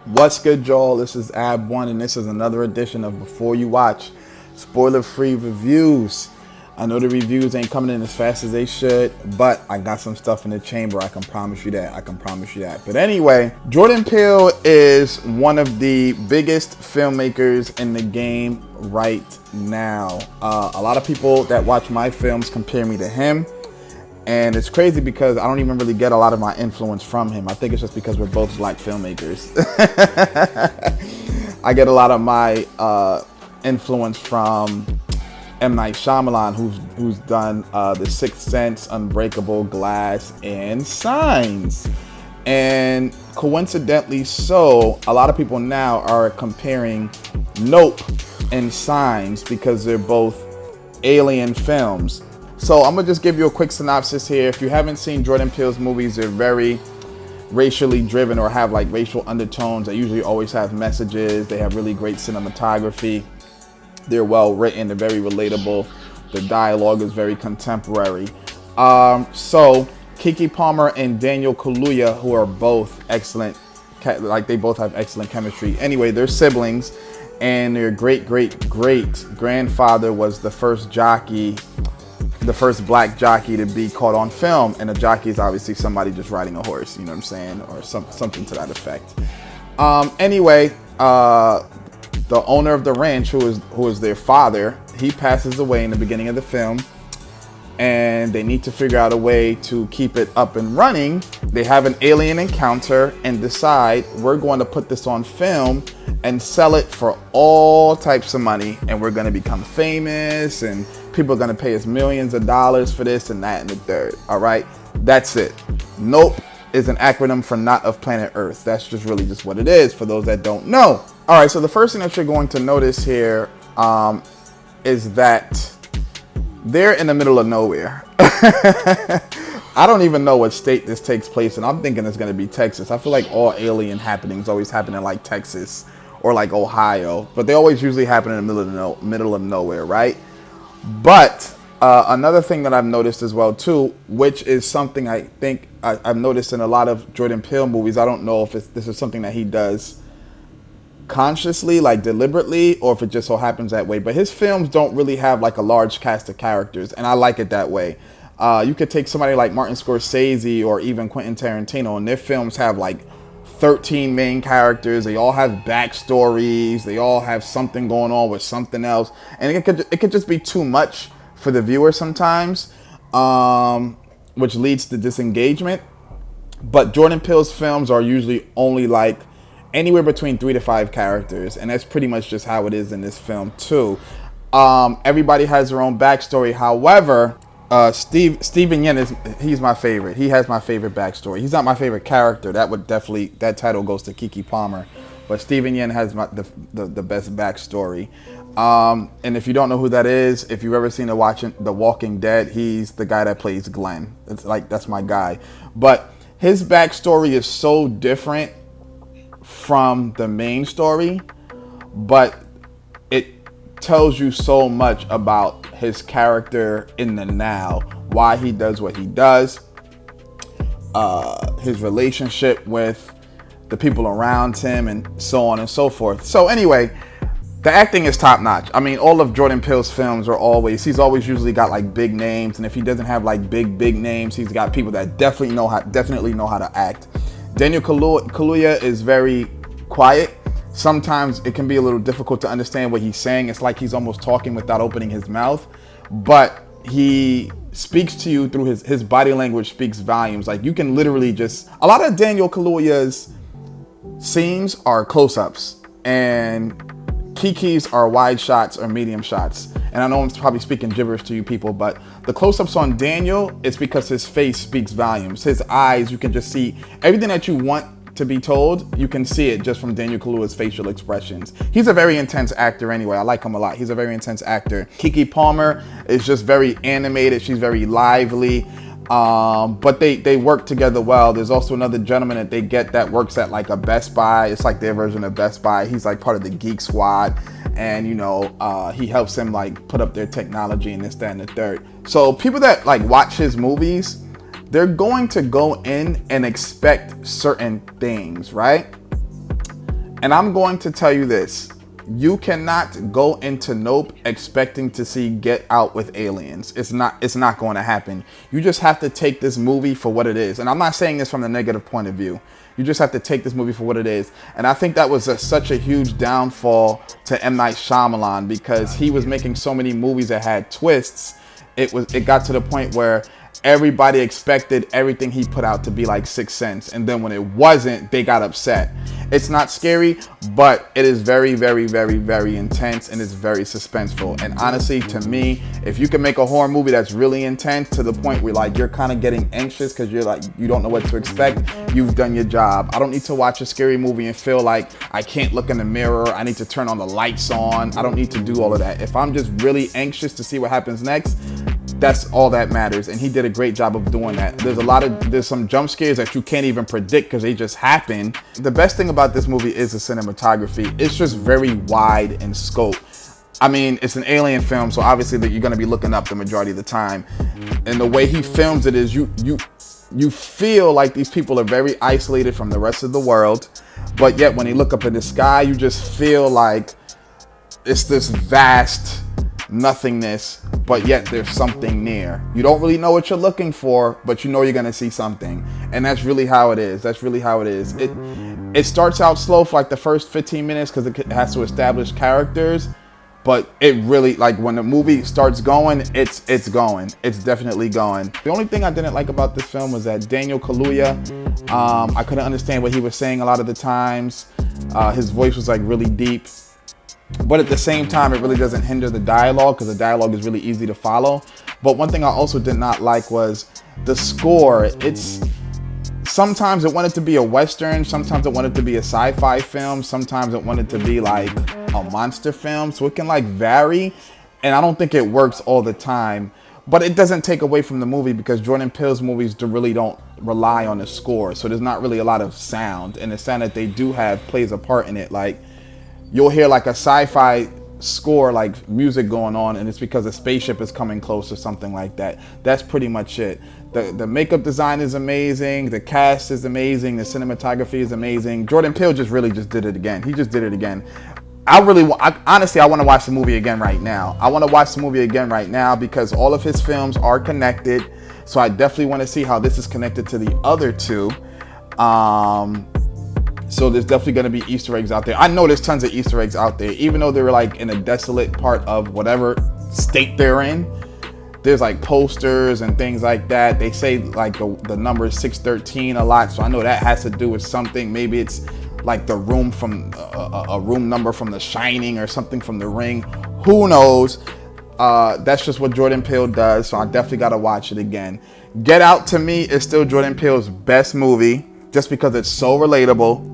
What's good, y'all? This is Abwon, and this is another edition of Before You Watch, spoiler-free reviews. I know the reviews ain't coming in as fast as they should, but I got some stuff in the chamber. I can promise you that. But anyway, Jordan Peele is one of the biggest filmmakers in the game right now. A lot of people that watch my films compare me to him. And it's crazy because I don't even really get a lot of my influence from him. I think it's just because we're both black filmmakers. I get a lot of my influence from M. Night Shyamalan, who's done The Sixth Sense, Unbreakable, Glass, and Signs. And coincidentally so, a lot of people now are comparing Nope and Signs because they're both alien films. So I'm gonna just give you a quick synopsis here. If you haven't seen Jordan Peele's movies, they're very racially driven or have like racial undertones. They usually always have messages. They have really great cinematography. They're well written. They're very relatable. The dialogue is very contemporary. So Keke Palmer and Daniel Kaluuya, who are both excellent, like they both have excellent chemistry. Anyway, they're siblings, and their great grandfather was the first black jockey to be caught on film, and a jockey is obviously somebody just riding a horse, you know what I'm saying, or something to that effect. Anyway, the owner of the ranch, who is their father, he passes away in the beginning of the film, and they need to figure out a way to keep it up and running. They have an alien encounter and decide, we're going to put this on film and sell it for all types of money, and we're going to become famous, and people are going to pay us millions of dollars for this and that and the third. All right, that's it. Nope is an acronym for Not of Planet Earth. That's just really just what it is for those that don't know. All right, so the first thing that you're going to notice here is that they're in the middle of nowhere. I don't even know what state this takes place in. I'm thinking it's going to be Texas. I feel like all alien happenings always happen in like Texas or like Ohio, but they always usually happen in the middle of nowhere, right? But another thing that I've noticed as well too, which is something I think I've noticed in a lot of Jordan Peele movies. I don't know if this is something that he does consciously, like deliberately, or if it just so happens that way. But his films don't really have like a large cast of characters, and I like it that way. You could take somebody like Martin Scorsese or even Quentin Tarantino, and their films have like 13 main characters. They all have backstories. They all have something going on with something else, and it could just be too much for the viewer sometimes, which leads to disengagement. But Jordan Peele's films are usually only like anywhere between 3 to 5 characters, and that's pretty much just how it is in this film too. Everybody has their own backstory. However, Steven Yeun he's my favorite. He has my favorite backstory. He's not my favorite character. That title goes to Keke Palmer, but Steven Yeun has the best backstory. And if you don't know who that is, if you've ever seen The Walking Dead, he's the guy that plays Glenn. It's like, that's my guy. But his backstory is so different from the main story, but it tells you so much about his character in the now, why he does what he does, his relationship with the people around him, and so on and so forth. So anyway, the acting is top notch. I mean, all of Jordan Peele's films he's always usually got like big names, and if he doesn't have like big names, he's got people that definitely know how to act. Daniel Kaluuya is very quiet. Sometimes it can be a little difficult to understand what he's saying. It's like he's almost talking without opening his mouth, but he speaks to you through his body language speaks volumes. Like, you can literally a lot of Daniel Kaluuya's scenes are close-ups, and Keke's are wide shots or medium shots. And I know I'm probably speaking gibberish to you people, but the close-ups on Daniel is because his face speaks volumes. His eyes, you can just see everything that you want to be told. You can see it just from Daniel Kaluuya's facial expressions. He's a very intense actor anyway. I like him a lot. He's a very intense actor. Keke Palmer is just very animated. She's very lively. But they work together well. There's also another gentleman that they get that works at like a Best Buy. It's like their version of Best Buy. He's like part of the Geek Squad, and he helps them like put up their technology and this, that, and the third. So people that like watch his movies, they're going to go in and expect certain things, right? And I'm going to tell you this. You cannot go into Nope expecting to see Get Out with aliens. It's not going to happen. You just have to take this movie for what it is. And I'm not saying this from the negative point of view. You just have to take this movie for what it is. And I think that was such a huge downfall to M. Night Shyamalan, because he was making so many movies that had twists. It got to the point where everybody expected everything he put out to be like Sixth Sense, and then when it wasn't, they got upset. It's not scary, but it is very, very, very, very intense, and it's very suspenseful. And honestly, to me, if you can make a horror movie that's really intense to the point where like you're kind of getting anxious because you're like you don't know what to expect, you've done your job. I don't need to watch a scary movie and feel like I can't look in the mirror. I need to turn on the lights on. I don't need to do all of that. If I'm just really anxious to see what happens next, that's all that matters, and he did a great job of doing that. There's some jump scares that you can't even predict because they just happen. The best thing about this movie is the cinematography. It's just very wide in scope. I mean, it's an alien film, so obviously that you're going to be looking up the majority of the time. And the way he films it is you feel like these people are very isolated from the rest of the world, but yet when they look up in the sky, you just feel like it's this vast nothingness, but yet there's something near. You don't really know what you're looking for, but you know you're gonna see something, and that's really how it is. It starts out slow for like the first 15 minutes because it has to establish characters, but it really, like, when the movie starts going, it's going. It's definitely going. The only thing I didn't like about this film was that Daniel Kaluuya, I couldn't understand what he was saying a lot of the times. His voice was like really deep. But at the same time, it really doesn't hinder the dialogue because the dialogue is really easy to follow. But one thing I also did not like was the score. Sometimes it wanted to be a Western, sometimes it wanted to be a sci-fi film, sometimes it wanted to be like a monster film. So it can like vary, and I don't think it works all the time. But it doesn't take away from the movie because Jordan Peele's movies really don't rely on the score. So there's not really a lot of sound, and the sound that they do have plays a part in it. Like, you'll hear like a sci-fi score, like music going on, and it's because a spaceship is coming close or something like that. That's pretty much it. The makeup design is amazing. The cast is amazing. The cinematography is amazing. Jordan Peele just did it again. He just did it again. Honestly, I want to watch the movie again right now. I want to watch the movie again right now because all of his films are connected. So I definitely want to see how this is connected to the other two. So there's definitely going to be Easter eggs out there. I know there's tons of Easter eggs out there, even though they're like in a desolate part of whatever state they're in. There's like posters and things like that. They say like the number 613 a lot, so I know that has to do with something. Maybe it's like the room from a room number from The Shining or something from The Ring. Who knows? That's just what Jordan Peele does, so I definitely got to watch it again. Get Out to me is still Jordan Peele's best movie just because it's so relatable.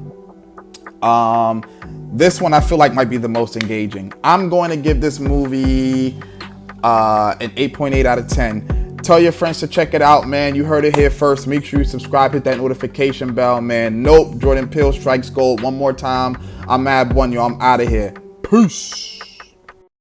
This one I feel like might be the most engaging. I'm going to give this movie an 8.8 out of 10. Tell your friends to check it out, man. You heard it here first. Make sure you subscribe, hit that notification bell, man. Nope, Jordan Peele strikes gold one more time. I'm Abwon, yo. I'm out of here. Peace.